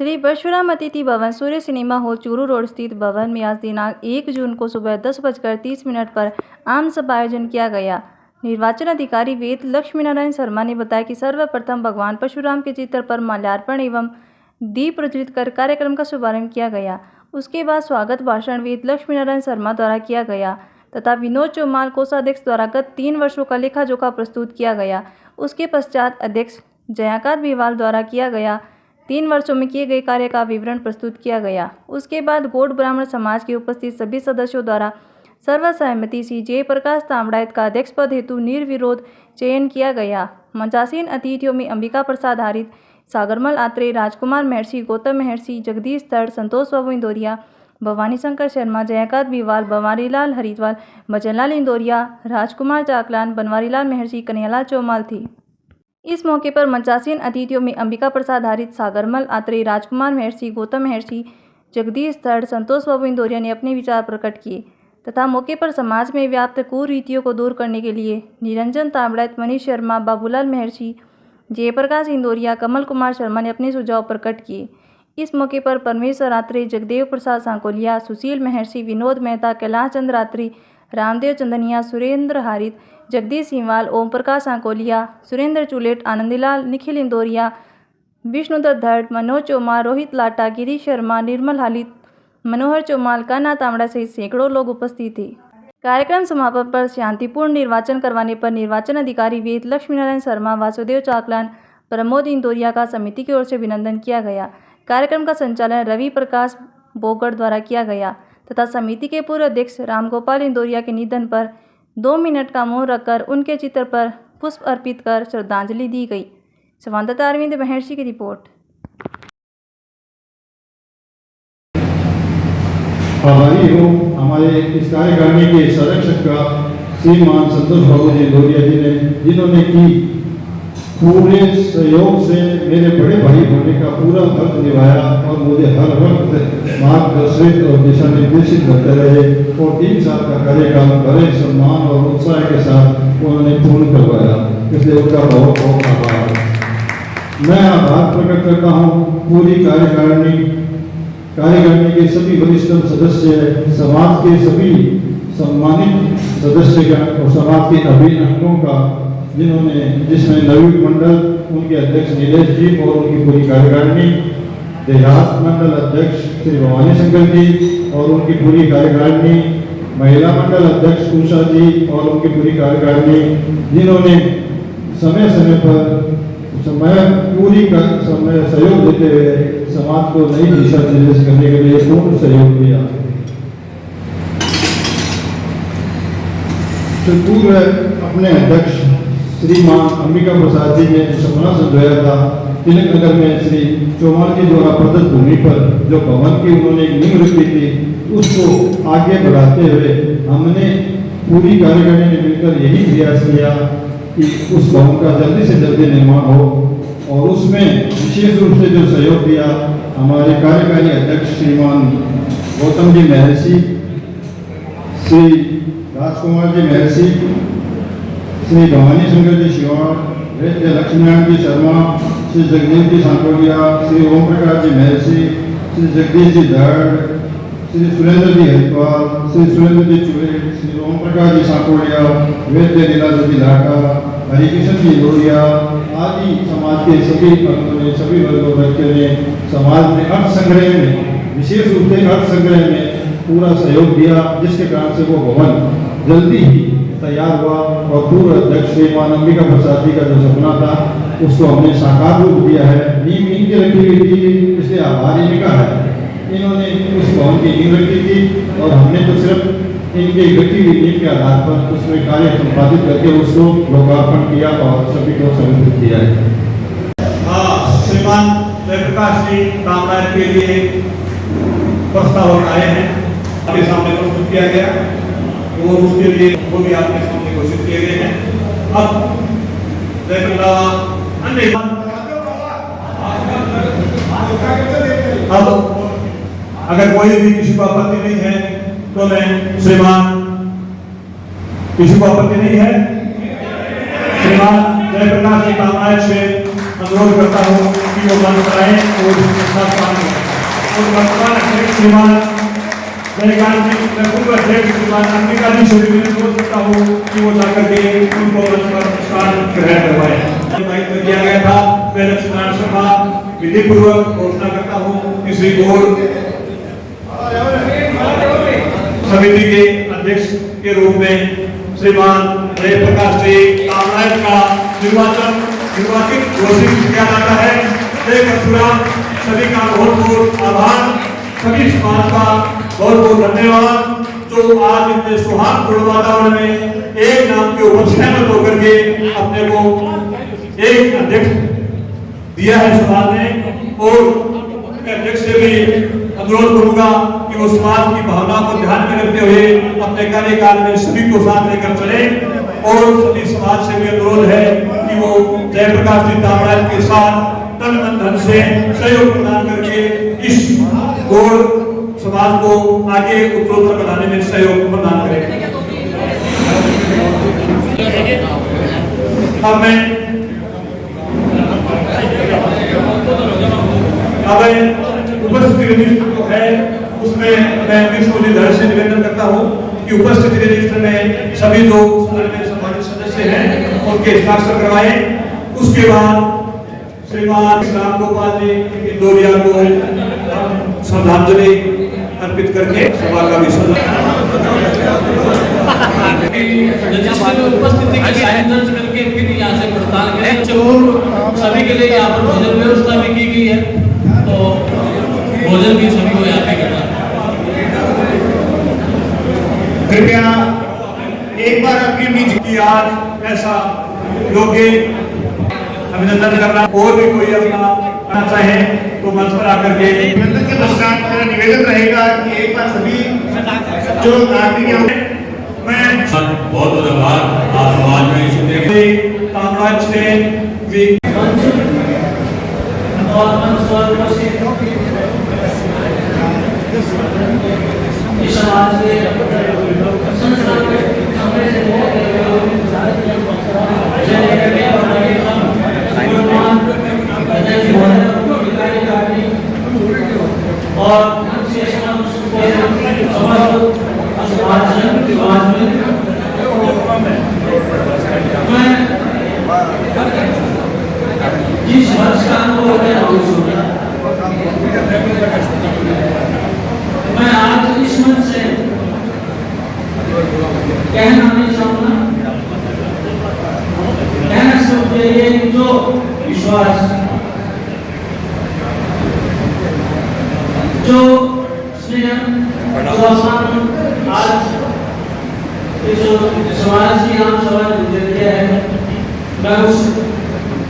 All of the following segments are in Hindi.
श्री परशुराम अतिथि भवन सूर्य सिनेमा हॉल चूरू रोड स्थित भवन में आज दिनांक 1 जून को सुबह 10:30 पर आम सभा आयोजन किया गया। निर्वाचन अधिकारी वेद लक्ष्मी नारायण शर्मा ने बताया कि सर्वप्रथम भगवान परशुराम के चित्र पर माल्यार्पण एवं दीप प्रज्वलित कर कार्यक्रम का शुभारंभ किया गया। उसके बाद स्वागत भाषण वेद लक्ष्मी नारायण शर्मा द्वारा किया गया तथा विनोद चौमाल कोषाध्यक्ष द्वारा गत 3 वर्षों का लेखा जोखा प्रस्तुत किया गया। उसके पश्चात अध्यक्ष जयाकांत बिवाल द्वारा किया गया 3 वर्षों में किए गए कार्य का विवरण प्रस्तुत किया गया। उसके बाद गौड़ ब्राह्मण समाज के उपस्थित सभी सदस्यों द्वारा सर्वसहमति से जयप्रकाश तांबड़ायत का अध्यक्ष पद हेतु निर्विरोध चयन किया गया। मंचासीन अतिथियों में अंबिका प्रसाद हारित, सागरमल आत्रेय, राजकुमार महर्षि, गौतम महर्षि, जगदीश तड़, संतोष बाबू इंदौरिया, भवानी शंकर शर्मा, जयाकांत बिवाल, बनवारीलाल हरिद्वाल, भजनलाल इंदौरिया, राजकुमार चाकलान, बनवारीलाल महर्षि, कन्हैयालाल चौमाल थी। इस मौके पर मंचासीन अतिथियों में अंबिका प्रसाद हारित, सागरमल आत्रेय, राजकुमार महर्षि, गौतम महर्षि, जगदीश तड़, संतोष बाबू इंदौरिया ने अपने विचार प्रकट किए तथा मौके पर समाज में व्याप्त कुरीतियों को दूर करने के लिए निरंजन तांबड़ायत, मनीष शर्मा, बाबूलाल महर्षि, जयप्रकाश इंदौरिया, कमल कुमार शर्मा ने अपने सुझाव प्रकट किए। इस मौके पर परमेश्वर आत्रेय, जगदेव प्रसाद सांकोलिया, सुशील महर्षि, विनोद मेहता, कैलाश चंद्र आत्रेय, रामदेव चंदनिया, सुरेंद्र हारित, जगदीश सिंहवाल, ओम प्रकाश सांकोलिया, सुरेंद्र चुलेट, आनंदीलाल, निखिल इंदौरिया, विष्णुदत्त धड़, मनोज चौमाल, रोहित लाटा, गिरीश शर्मा, निर्मल हालित, मनोहर चौमाल, कान्हा तांबड़ा सहित सैकड़ों लोग उपस्थित थे। कार्यक्रम समापन पर शांतिपूर्ण निर्वाचन करवाने पर निर्वाचन अधिकारी वेद लक्ष्मी नारायण शर्मा, वासुदेव चाकलान, प्रमोद इंदौरिया का समिति की ओर से अभिनंदन किया गया। कार्यक्रम का संचालन रवि प्रकाश बोगड़ द्वारा किया गया तथा समिति के पूर्व अध्यक्ष रामगोपाल इंदौरिया के निधन पर 2 मिनट का मौन रखकर उनके चित्र पर पुष्प अर्पित कर श्रद्धांजलि दी गई। संवाददाता अरविंद महर्षि की रिपोर्ट। आभारी हो हमारे इस कार्यकारिणी के संरक्षक का श्रीमान संतोष बाबू जी इंदौरिया जी ने, जिन्होंने की पूरे सहयोग से मेरे बड़े भाई होने का पूरा फर्ज निभाया और मुझे हर वक्त मार्गदर्शित और दिशा निर्देशित करते रहे और 3 साल का कार्यकाल बड़े सम्मान और उत्साह के साथ उन्होंने पूर्ण करवाया, इसलिए उनका बहुत बहुत आभार। मैं आभार प्रकट करता हूँ पूरी कार्यकारिणी के सभी वरिष्ठ सदस्य, समाज के सभी सम्मानित सदस्यगण और समाज के अभिनंदकों का, जिसमें नवीन मंडल, उनके अध्यक्ष नीलेश जी और उनकी पूरी कार्यकारिणी, देहात मंडल अध्यक्ष श्री भवानी शंकर जी और उनकी पूरी कार्यकारिणी, महिला मंडल अध्यक्ष उषा जी और उनकी पूरी कार्यकारिणी, जिन्होंने समय समय पर समय सहयोग देते हुए समाज को नई दिशा निर्देश करने के लिए पूर्ण सहयोग दिया। पूर्व अपने अध्यक्ष श्रीमान अंबिका प्रसाद जी ने सपना संजोया था तिलक नगर में श्री चौमाल जी द्वारा प्रदत्त भूमि पर जो भवन की उन्होंने नींव रखी थी, उसको आगे बढ़ाते हुए हमने पूरी कार्यकारिणी ने मिलकर यही प्रयास किया कि उस भवन का जल्दी से जल्दी निर्माण हो और उसमें विशेष रूप से जो सहयोग दिया हमारे कार्यकारी अध्यक्ष श्रीमान गौतम जी महर्षि, श्री राजकुमार जी महर्षि, श्री भवानी शंकर जी शिवाड़, वैद्य लक्ष्मीनारायण जी शर्मा, श्री जगदीश जी सांकोलिया, श्री ओम प्रकाश जी महर्षि, श्री जगदीश जी धड़, श्री सुरेंद्र जी हरिद्वाल, श्री सुरेंद्र जी चुरे, श्री ओम प्रकाश जी सांकोलिया, वैद्य लीलाधर जी लाटा, हरिकृष्ण जी इंदौरिया आदि समाज के सभी वर्गों व्यक्तियों ने समाज में अर्थ संग्रह में, विशेष रूप से अर्थ संग्रह में पूरा सहयोग दिया, जिसके कारण से वो भवन जल्दी ही तैयार हुआ और पूर्व अध्यक्ष श्रीमान अंबिका प्रसाद जी का जो सपना था उसको हमने साकार रूप दिया है। नींव इनकी रखी हुई थी, इसलिए आभार इनका है, इन्होंने उस भवन की नींव रखी थी और हमने तो सिर्फ इनके रखी हुई नींव के आधार पर उसमें कार्य संपादित करके उसको लोकार्पण किया और सभी को समर्पित किया है। श्रीमान जयप्रकाश जी तांबड़ायत के लिए प्रस्ताव आए हैं, आपके सामने प्रस्तुत किया गया और उसके लिए वो भी आपके सामने घोषित किए गए हैं। अब अगर कोई भी किसी को आपत्ति नहीं है तो मैं श्रीमान, किसी को आपत्ति नहीं है, श्रीमान जयप्रकाश जी तांबड़ायत से अनुरोध करता हूँ कि वो मंच पर आए और वर्तमान अध्यक्ष श्रीमान जयकांत जी, मैं पूर्व अध्यक्ष श्रीमान अंबिका जी से भी अनुरोध करता हूँ कि वो जाकर के उनको मंच पर स्थान ग्रहण करवाएं। दायित्व दिया गया था, मैं लक्ष्मण शर्मा विधि पूर्वक घोषणा करता हूँ कि श्री बोर्ड समिति के अध्यक्ष के रूप में श्रीमान जयप्रकाश जी कामराज का निर्वाचित घोषित किया जाता है। जय परशुराम, सभी का बहुत बहुत आभार, सभी समाज का बहुत बहुत धन्यवाद जो आज इतने सौहार्दपूर्ण वातावरण में एक नाम के ऊपर सहमत होकर के अपने को एक अध्यक्ष दिया है समाज ने। और अध्यक्ष से भी अनुरोध करूंगा कि वो समाज की भावनाओं को ध्यान में रखते हुए अपने कार्यकाल में सभी को साथ लेकर चले। और सभी समाज से भी अनुरोध है कि वो जयप्रकाश जी कामराज के साथ तन मन धन से सहयोग प्रदान करके इस गौर समाज को आगे उत्तरोत्तर बढ़ाने में सहयोग प्रदान करें। अब उपस्थिति रजिस्टर जो है उसमें मैं विश्वविद्यालय से निवेदन करता हूँ कि उपस्थिति रजिस्टर में सभी जो सम्मानित सदस्य हैं उनके हस्ताक्षर करवाएं। उसके बाद श्रीमान राम गोपाल जी इंदौरिया को श्रद्धांजलि अर्पित करके सभा का विसर्जन। रजिस्टर में उपस्थिति की साइन दर्ज करके फिर यहाँ से पड़ताल करें। सभी के लिए यहाँ पर भोजन व्यवस्था भी की गई है, तो भोजन भी सभी को यहाँ पे करना। कृपया एक बार अपनी निजी की आज ऐसा योग्य अभिनंदन करना। और भी कोई अपना करना चाहे तो मंच पर आकर के अभिनंदन के पश्चात मेरा निवेदन रहेगा कि एक बार सभी जो नागरिक मैं बहुत बहुत आभार आप समाज में इसी तरह के कामराज से भी समाज के जिस वर्ष का अनुभव है मैं आज इस मंच से कहना नहीं चाहूंगा, कहना सिर्फ ये कि जो विश्वास, जो स्नेह, जो आज इस समाज की आम सभा दिया है, मैं उस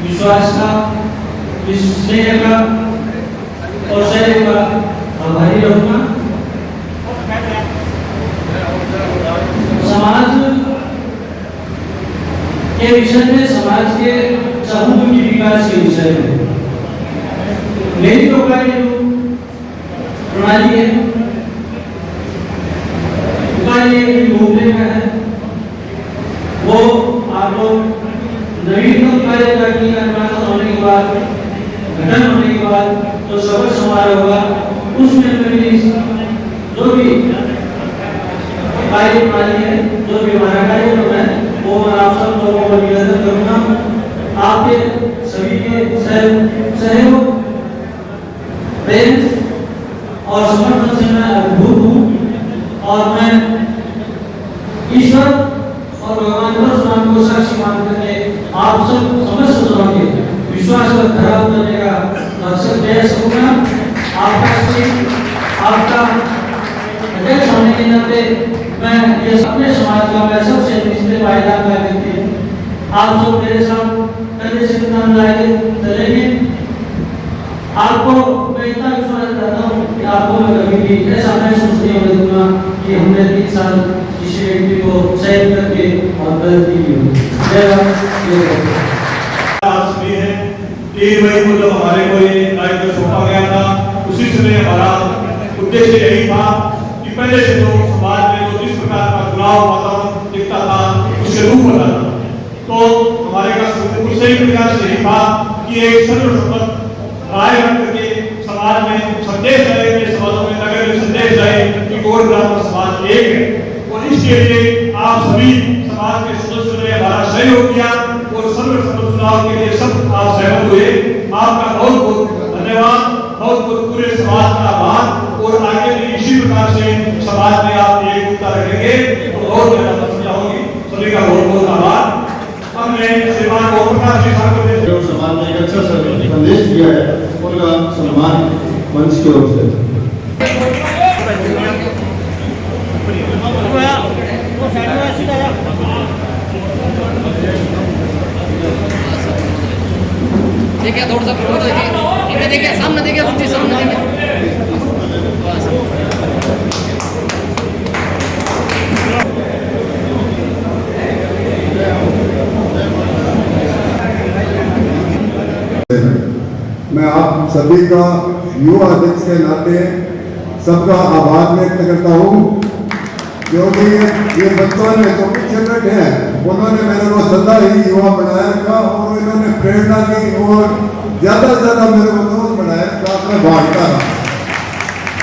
विश्वास का, इस स्नेह का और सहयोग का आभारी रहूंगा। समाज के विषय में, समाज के समूह विकास के विषय में मेरी तो कार्य प्रणाली है, कार्य घूमने का है, वो आप लोग नवीनतम कार्य करने का निर्माण होने के बाद, गठन होने के बाद जो शपथ समारोह होगा उसमें मेरी जो भी कार्य प्रणाली है, जो भी हमारा कार्यक्रम है, वो मैं आप सब लोगों को निवेदन करूंगा। आपके सभी के सहयोग, प्रेम और समर्थन से मैं अभिभूत हूँ और मैं ईश्वर और भगवान परशुराम को साक्षी मान करके आप सब समस्त सभा के विश्वास पर खरा उतरने का मकसद प्रयास करूंगा। आपका अध्यक्ष होने के नाते मैं ये अपने समाज का मैं सबसे निचले पायदान का व्यक्ति, आप सब मेरे साथ कंधे से कंधा मिलाके चलेंगे। आपको मैं इतना विश्वास दिलाता हूँ कि आपको मैं कभी भी ऐसा महसूस नहीं होने दूंगा कि हमने 3 साल किसी व्यक्ति को सहयोग करके और गलती की हो। है 3 मई को जब हमारे को ये दायित्व सौंपा गया था, उसी समय हमारा उद्देश्य यही था कि पहले से जो समाज में जो जिस प्रकार का चुनाव वातावरण दिखता था उससे रूप बनाना। तो हमारे का सही प्रयास यही था की एक सर्वसम्मत राय रख करके समाज में संदेश रहे, समाजों में नगर में संदेश रहे कि गौड़ ब्राह्मण समाज एक है। और इसके लिए आप सभी समाज के सदस्यों ने हमारा सहयोग किया और सर्वसम्मत चुनाव के लिए सब आप सहमत हुए। आपका बहुत बहुत धन्यवाद, बहुत बहुत पूरे समाज का आभार। और आगे भी इसी प्रकार से समाज में आप एकजुटता रखेंगे तो बहुत ज्यादा समस्या होगी। सभी का बहुत बहुत आभार। अब मैं श्रीमान ओम प्रकाश जी साहब को जो समाज ने एक अच्छा संदेश दिया है उनका सम्मान मंच की ओर से। देखिए थोड़ा सा प्रोग्राम देखिए, इन्हें देखिए, सामने देखिए, रुचि सामने देखिए। मैं आप सभी का युवा अध्यक्ष के नाते सबका आभार व्यक्त करता हूँ, क्योंकि ये बच्चों ने जो पीछे बैठे हैं उन्होंने मेरे को सदा ही युवा बनाया रखा और इन्होंने प्रेरणा की और ज़्यादा से ज़्यादा मेरे को दोस्त बनाया रखा, मैं बांटता रहा।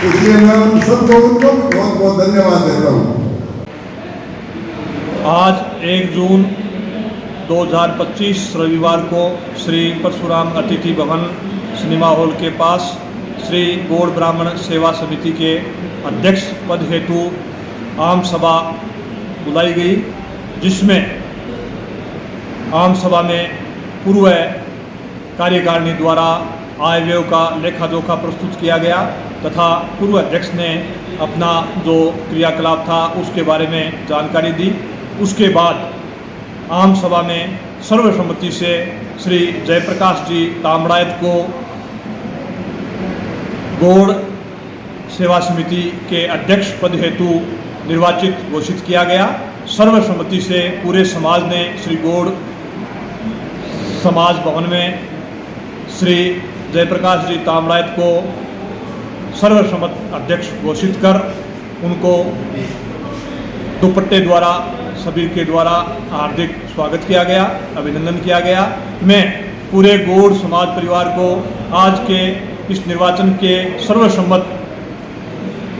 इसलिए मैं उन सबको उनको बहुत बहुत धन्यवाद देता हूँ। आज 1 जून 2025 रविवार को श्री परशुराम अतिथि भवन सिनेमा हॉल के पास श्री गौड़ ब्राह्मण सेवा समिति के अध्यक्ष पद हेतु आम सभा बुलाई गई, जिसमें आम सभा में पूर्व कार्यकारिणी द्वारा आय व्यय का लेखा जोखा प्रस्तुत किया गया तथा पूर्व अध्यक्ष ने अपना जो क्रियाकलाप था उसके बारे में जानकारी दी। उसके बाद आम सभा में सर्वसम्मति से श्री जयप्रकाश जी तामड़ायत को गौड़ सेवा समिति के अध्यक्ष पद हेतु निर्वाचित घोषित किया गया। सर्वसम्मति से पूरे समाज ने श्री गौड़ समाज भवन में श्री जयप्रकाश जी तामड़ायत को सर्वसम्मत अध्यक्ष घोषित कर उनको दुपट्टे द्वारा सभी के द्वारा हार्दिक स्वागत किया गया, अभिनंदन किया गया। मैं पूरे गौड़ समाज परिवार को आज के इस निर्वाचन के सर्वसम्मत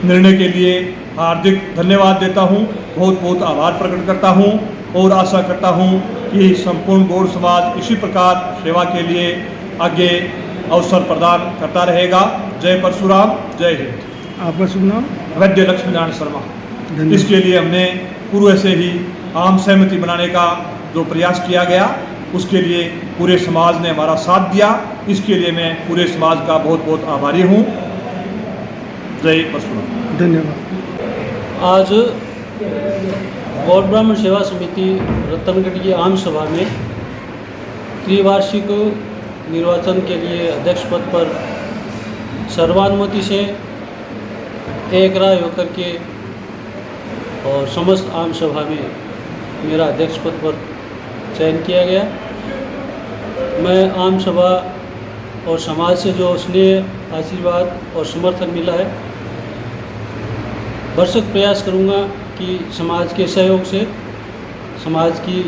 निर्णय के लिए हार्दिक धन्यवाद देता हूं, बहुत बहुत आभार प्रकट करता हूं और आशा करता हूं कि संपूर्ण गौड़ समाज इसी प्रकार सेवा के लिए आगे अवसर प्रदान करता रहेगा। जय परशुराम, जय हिंद। आपका शुभ नाम? वैद्य लक्ष्मी नारायण शर्मा। इसके लिए हमने पूर्व से ही आम सहमति बनाने का जो प्रयास किया गया उसके लिए पूरे समाज ने हमारा साथ दिया। इसके लिए मैं पूरे समाज का बहुत बहुत आभारी हूँ। जय परशुराम। धन्यवाद। आज गौड़ ब्राह्मण सेवा समिति रतनगढ़ की आम सभा में त्रिवार्षिक निर्वाचन के लिए अध्यक्ष पद पर सर्वानुमति से एक राय होकर के और समस्त आम सभा में मेरा अध्यक्ष पद पर चयन किया गया। मैं आम सभा और समाज से जो स्नेह, आशीर्वाद और समर्थन मिला है, भरसक प्रयास करूंगा कि समाज के सहयोग से समाज की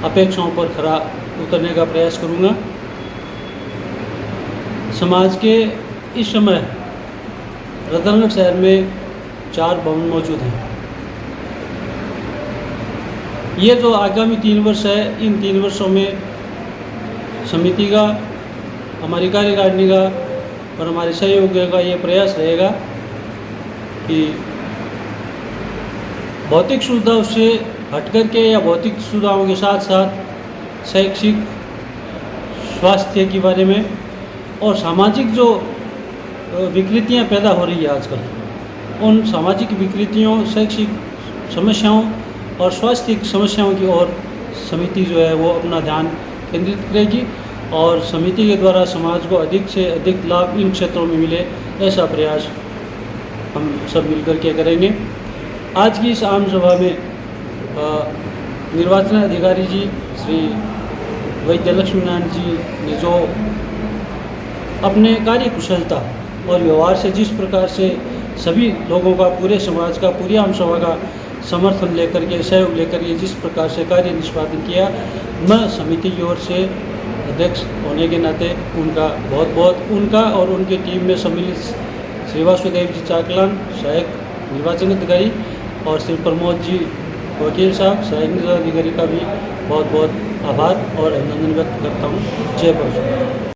अपेक्षाओं पर खरा उतरने का प्रयास करूंगा। समाज के इस समय रतनगढ़ शहर में 4 भवन मौजूद हैं। ये जो आगामी 3 वर्ष है, इन 3 वर्षों में समिति का, हमारी कार्यकारिणी का और हमारे सहयोगियों का ये प्रयास रहेगा कि भौतिक सुविधाओं से हट करके या भौतिक सुविधाओं के साथ साथ शैक्षिक, स्वास्थ्य के बारे में और सामाजिक जो विकृतियां पैदा हो रही है आजकल, उन सामाजिक विकृतियों, शैक्षिक समस्याओं और स्वास्थ्य समस्याओं की ओर समिति जो है वो अपना ध्यान केंद्रित करेगी और समिति के द्वारा समाज को अधिक से अधिक लाभ इन क्षेत्रों में मिले, ऐसा प्रयास हम सब मिलकर के करेंगे। आज की इस आम सभा में निर्वाचन अधिकारी जी श्री वैद्य लक्ष्मी नारायण जी ने जो अपने कार्य कुशलता और व्यवहार से जिस प्रकार से सभी लोगों का, पूरे समाज का, पूरी आम सभा का समर्थन लेकर के, सहयोग लेकर के जिस प्रकार से कार्य निष्पादन किया, मैं समिति की ओर से अध्यक्ष होने के नाते उनका बहुत बहुत उनका और उनकी टीम में सम्मिलित श्री वासुदेव जी चाकलान सहायक निर्वाचन अधिकारी और श्री प्रमोद जी वकील साहब सहायक निर्वाचन अधिकारी का भी बहुत बहुत आभार और अभिनंदन व्यक्त करता हूँ। जय परशुराम।